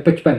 55।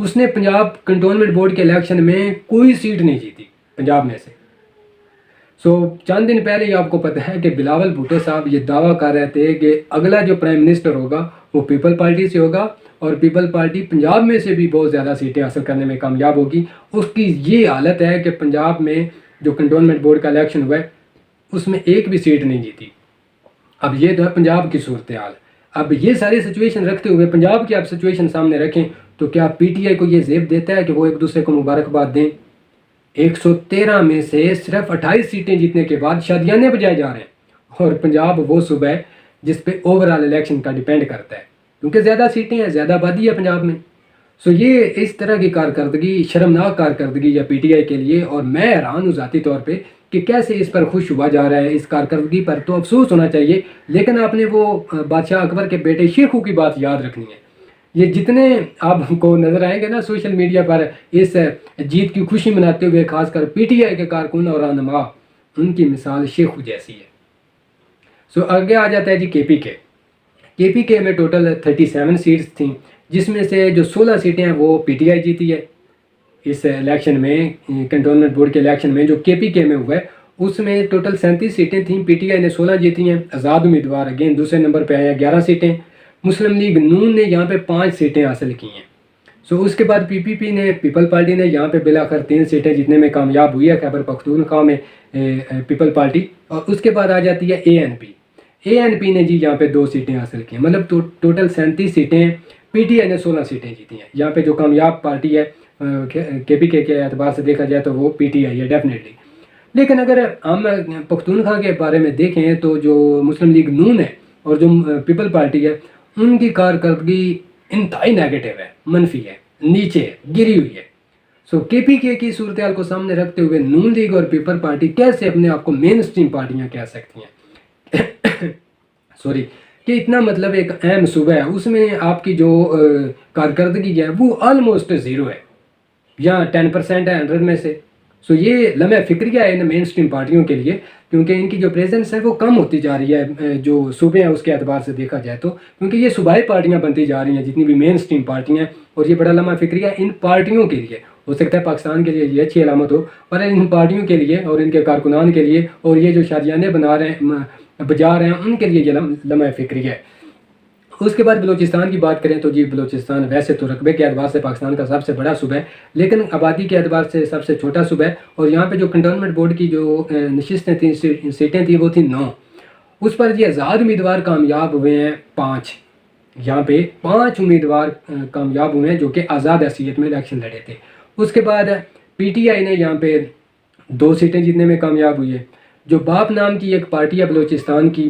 اس نے Punjab cantonment board کے election میں کوئی سیٹ نہیں جیتی پنجاب میں سے. چند دن پہلے ہی آپ کو پتہ ہے کہ بلاول بھٹو صاحب یہ دعویٰ کر رہے تھے کہ اگلا جو پرائم منسٹر ہوگا وہ پیپل پارٹی سے ہوگا اور پیپل پارٹی پنجاب میں سے بھی بہت زیادہ سیٹیں حاصل کرنے میں کامیاب ہوگی. اس کی یہ حالت ہے کہ پنجاب میں جو کنٹونمنٹ بورڈ کا الیکشن ہوا ہے اس میں ایک بھی سیٹ نہیں جیتی. اب یہ تو ہے پنجاب کی صورتحال. اب یہ ساری سچویشن رکھتے ہوئے پنجاب کی آپ سچویشن سامنے رکھیں تو کیا پی ٹی آئی کو یہ زیب دیتا ہے کہ وہ ایک دوسرے کو مبارکباد دیں؟ 113 میں سے صرف 28 سیٹیں جیتنے کے بعد شادیانے بجائے جا رہے ہیں اور پنجاب وہ صوبہ ہے جس پہ اوورال الیکشن کا ڈیپینڈ کرتا ہے کیونکہ زیادہ سیٹیں ہیں، زیادہ آبادی ہے پنجاب میں. یہ اس طرح کی کارکردگی شرمناک کارکردگی ہے پی ٹی آئی کے لیے، اور میں حیران ہوں ذاتی طور پہ کہ کیسے اس پر خوش ہوا جا رہا ہے. اس کارکردگی پر تو افسوس ہونا چاہیے، لیکن آپ نے وہ بادشاہ اکبر کے بیٹے شیخو کی بات یاد رکھنی ہے. یہ جتنے آپ کو نظر آئیں گے نا سوشل میڈیا پر اس جیت کی خوشی مناتے ہوئے، خاص کر پی ٹی آئی کے کارکن اور رہنما، ان کی مثال شیخو جیسی ہے. آگے آ جاتا ہے جی کے پی کے میں ٹوٹل 37 سیٹس تھیں، جس میں سے جو 16 سیٹیں ہیں وہ پی ٹی آئی جیتی ہے. اس الیکشن میں کنٹونمنٹ بورڈ کے الیکشن میں جو کے پی کے میں ہوا ہے اس میں ٹوٹل 37 سیٹیں تھیں، پی ٹی آئی نے 16 جیتی ہیں. آزاد امیدوار اگین دوسرے نمبر پہ آئے ہیں 11 سیٹیں. مسلم لیگ نون نے یہاں پہ 5 سیٹیں حاصل کی ہیں. اس کے بعد پیپل پارٹی نے یہاں پہ بلاخر 3 سیٹیں جیتنے میں کامیاب ہوئی ہے خیبر پختونخوا میں پیپل پارٹی. اور اس کے بعد آ جاتی ہے اے این پی نے جی یہاں پہ 2 سیٹیں حاصل کی ہیں. مطلب ٹوٹل 37 سیٹیں، پی ٹی آئی نے 16 سیٹیں جیتی ہیں. یہاں پہ جو کامیاب پارٹی ہے کے پی کے اعتبار سے دیکھا جائے تو وہ پی ٹی آئی ہے ڈیفینیٹلی. لیکن اگر ہم پختونخوا کے بارے میں دیکھیں تو جو مسلم لیگ نون ہے اور جو پیپل پارٹی ہے ان کی کارکردگی انتہائی نیگیٹو ہے، منفی ہے، نیچے ہے، گری ہوئی ہے. کے پی کے کی صورتحال کو سامنے رکھتے ہوئے نون لیگ اور پیپل پارٹی کیسے اپنے آپ کو مین اسٹریم پارٹیاں کہہ سکتی ہیں؟ کہ اتنا مطلب ایک اہم صوبہ ہے اس میں آپ کی جو کارکردگی ہے وہ آلموسٹ 0 ہے یا 10% ہے 100 میں سے. یہ لمحہ فکریہ ہے ان مین اسٹریم پارٹیوں کے لیے، کیونکہ ان کی جو پریزنس ہے وہ کم ہوتی جا رہی ہے جو صوبے ہیں اس کے اعتبار سے دیکھا جائے تو، کیونکہ یہ صوبائی پارٹیاں بنتی جا رہی ہیں جتنی بھی مین اسٹریم پارٹیاں ہیں. اور یہ بڑا لمحہ فکریہ ان پارٹیوں کے لیے. ہو سکتا ہے پاکستان کے لیے یہ اچھی علامت ہو، پر ان پارٹیوں کے لیے اور ان کے کارکنان کے لیے اور یہ جو شادیانے بجا رہے ہیں ان کے لیے یہ لمحہ فکریہ ہے. اس کے بعد بلوچستان کی بات کریں تو جی بلوچستان ویسے تو رقبے کے اعتبار سے پاکستان کا سب سے بڑا صوبہ ہے، لیکن آبادی کے اعتبار سے سب سے چھوٹا صوبہ ہے. اور یہاں پہ جو کنٹونمنٹ بورڈ کی جو نشستیں تھیں، سیٹیں تھیں، وہ تھیں 9. اس پر جی آزاد امیدوار کامیاب ہوئے ہیں 5. یہاں پہ 5 امیدوار کامیاب ہوئے ہیں جو کہ آزاد حیثیت میں الیکشن لڑے تھے. اس کے بعد پی ٹی آئی نے یہاں پہ 2 سیٹیں جیتنے میں کامیاب ہوئی ہے. جو باپ نام کی ایک پارٹی ہے بلوچستان کی،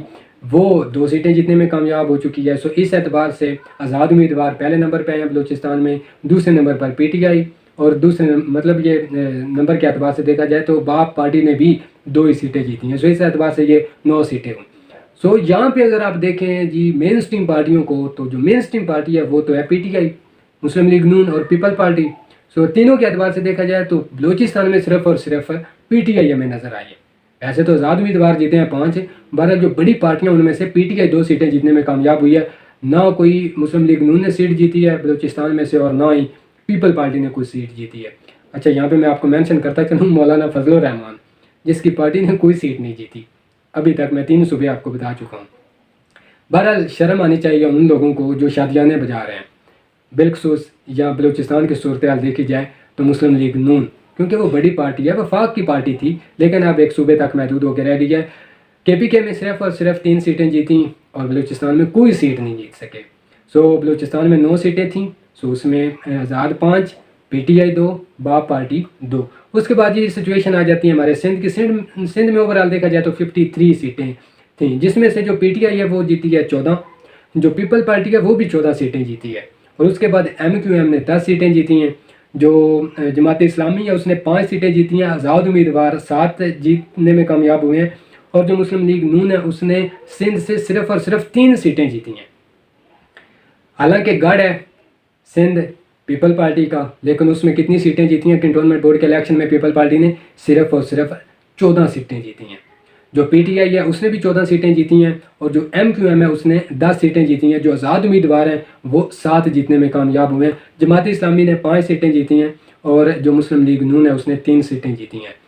وہ 2 سیٹیں جیتنے میں کامیاب ہو چکی ہے. اس اعتبار سے آزاد امیدوار پہلے نمبر پہ ہیں بلوچستان میں، دوسرے number per P T I, اور دوسرے مطلب یہ نمبر کے اعتبار سے دیکھا جائے تو باپ پارٹی نے بھی 2 ہی سیٹیں جیتی ہیں. اس اعتبار سے یہ 9 سیٹیں ہوں. یہاں پہ اگر آپ دیکھیں جی مین اسٹریم پارٹیوں کو، تو جو مین اسٹریم پارٹی ہے وہ تو ہے P T I, Muslim league نون اور پیپل پارٹی. تینوں کے اعتبار سے دیکھا جائے تو بلوچستان میں صرف اور صرف پی ٹی آئی ہمیں نظر آئی ہے. ایسے تو آزاد امیدوار جیتے ہیں 5. بہرحال جو بڑی پارٹیاں ان میں سے پی ٹی آئی 2 سیٹیں جیتنے میں کامیاب ہوئی ہے. نہ کوئی مسلم لیگ نون نے سیٹ جیتی ہے بلوچستان میں سے، اور نہ ہی پیپل پارٹی نے کوئی سیٹ جیتی ہے. اچھا یہاں پہ میں آپ کو مینشن کرتا چلوں مولانا فضل الرحمان، جس کی پارٹی نے کوئی سیٹ نہیں جیتی ابھی تک. میں 3 صوبے آپ کو بتا چکا ہوں. بہرحال شرم آنی چاہیے ان لوگوں کو جو شادیانے بجا رہے ہیں. بالخصوص یا بلوچستان کی صورتحال دیکھی جائے تو مسلم لیگ نون، کیونکہ وہ بڑی پارٹی ہے، وفاق کی پارٹی تھی، لیکن اب ایک صوبے تک محدود ہو کے رہ گئی ہے. کے پی کے میں صرف اور صرف 3 سیٹیں جیتیں اور بلوچستان میں کوئی سیٹ نہیں جیت سکے. بلوچستان میں 9 سیٹیں تھیں. اس میں آزاد 5، پی ٹی آئی 2، باپ پارٹی 2. اس کے بعد یہ سچویشن آ جاتی ہے ہمارے سندھ کی. سندھ میں اوورال دیکھا جائے تو 53 سیٹیں تھیں، جس میں سے جو پی ٹی آئی ہے وہ جیتی ہے 14، جو پیپل پارٹی ہے وہ بھی 14 سیٹیں جیتی ہے. اور اس کے بعد ایم کیو ایم نے 10 سیٹیں جیتی ہیں. جو جماعت اسلامی ہے اس نے 5 سیٹیں جیتی ہیں. آزاد امیدوار 7 جیتنے میں کامیاب ہوئے ہیں. اور جو مسلم لیگ نون ہے اس نے سندھ سے صرف اور صرف 3 سیٹیں جیتی ہیں. حالانکہ گڑھ ہے سندھ پیپل پارٹی کا، لیکن اس میں کتنی سیٹیں جیتی ہیں کنٹونمنٹ بورڈ کے الیکشن میں پیپل پارٹی نے؟ صرف اور صرف 14 سیٹیں جیتی ہیں. جو پی ٹی آئی ہے اس نے بھی 14 سیٹیں جیتی ہیں، اور جو ایم کیو ایم ہے اس نے 10 سیٹیں جیتی ہیں۔ جو آزاد امیدوار ہیں وہ 7 جیتنے میں کامیاب ہوئے ہیں۔ جماعت اسلامی نے 5 سیٹیں جیتی ہیں، اور جو مسلم لیگ نون ہے اس نے 3 سیٹیں جیتی ہیں۔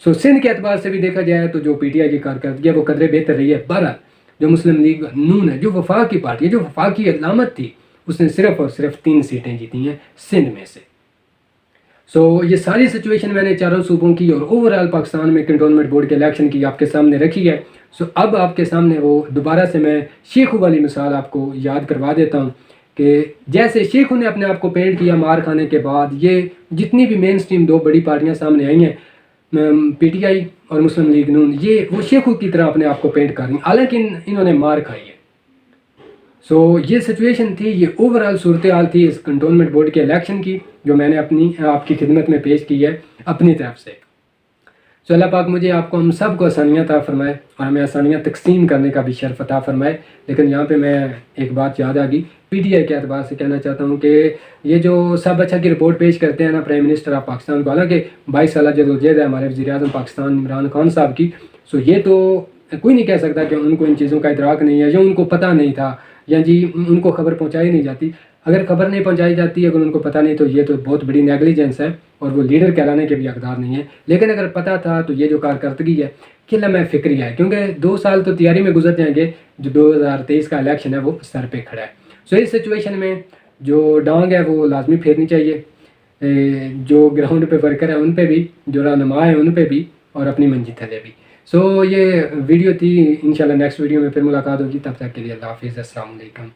سندھ کے اعتبار سے بھی دیکھا جائے تو جو پی ٹی آئی کی کارکردگی ہے وہ قدرے بہتر رہی ہے۔ بہرحال جو مسلم لیگ نون ہے، جو وفاق کی پارٹی ہے، جو وفاق کی علامت تھی، اس نے صرف اور صرف 3 سیٹیں جیتی ہیں سندھ میں سے۔ یہ ساری سچویشن میں نے چاروں صوبوں کی اور اوورآل پاکستان میں کنٹونمنٹ بورڈ کے الیکشن کی آپ کے سامنے رکھی ہے۔ اب آپ کے سامنے وہ دوبارہ سے میں شیخو والی مثال آپ کو یاد کروا دیتا ہوں کہ جیسے شیخو نے اپنے آپ کو پینٹ کیا مار کھانے کے بعد، یہ جتنی بھی مین سٹریم 2 بڑی پارٹیاں سامنے آئی ہیں، پی ٹی آئی اور مسلم لیگ نون، یہ وہ شیخو کی طرح اپنے آپ کو پینٹ کر رہی ہیں، حالانکہ انہوں نے مار کھائی ہے۔ یہ سچویشن تھی، یہ اوورآل صورتحال تھی اس کنٹونمنٹ بورڈ کے الیکشن کی، جو میں نے آپ کی خدمت میں پیش کی ہے اپنی طرف سے۔ اللہ پاک مجھے آپ کو ہم سب کو آسانیاں عطا فرمائے، اور ہمیں آسانیاں تقسیم کرنے کا بھی شرف عطا فرمائے۔ لیکن یہاں پہ میں ایک بات یاد آ گئی، پی ٹی آئی کے اعتبار سے کہنا چاہتا ہوں کہ یہ جو سب اچھا کی رپورٹ پیش کرتے ہیں نا پرائم منسٹر آف پاکستان کو، حالانکہ 22 سالہ جدوجہد ہے ہمارے وزیر اعظم پاکستان عمران خان صاحب کی، یہ تو کوئی نہیں کہہ سکتا کہ ان کو ان چیزوں کا ادراک نہیں ہے، یا ان کو پتہ نہیں تھا، یا جی ان کو خبر پہنچائی نہیں جاتی۔ اگر خبر نہیں پہنچائی جاتی، اگر ان کو پتہ نہیں، تو یہ تو بہت بڑی نیگلیجنس ہے، اور وہ لیڈر کہلانے کے بھی حقدار نہیں ہے۔ لیکن اگر پتہ تھا تو یہ جو کارکردگی ہے کہ لمحہ فکری ہے، کیونکہ 2 سال تو تیاری میں گزر جائیں گے، جو 2023 کا الیکشن ہے وہ سر پہ کھڑا ہے۔ اس سچویشن میں جو ڈانگ ہے وہ لازمی پھیرنی چاہیے، جو گراؤنڈ پہ ورکر ہیں ان پہ بھی، جو رہنما ہیں ان پہ بھی، اور اپنی منجی تھلے بھی۔ یہ ویڈیو تھی، انشاءاللہ نیکسٹ ویڈیو میں پھر ملاقات ہوگی، تب تک کے لیے اللہ حافظ، السلام علیکم۔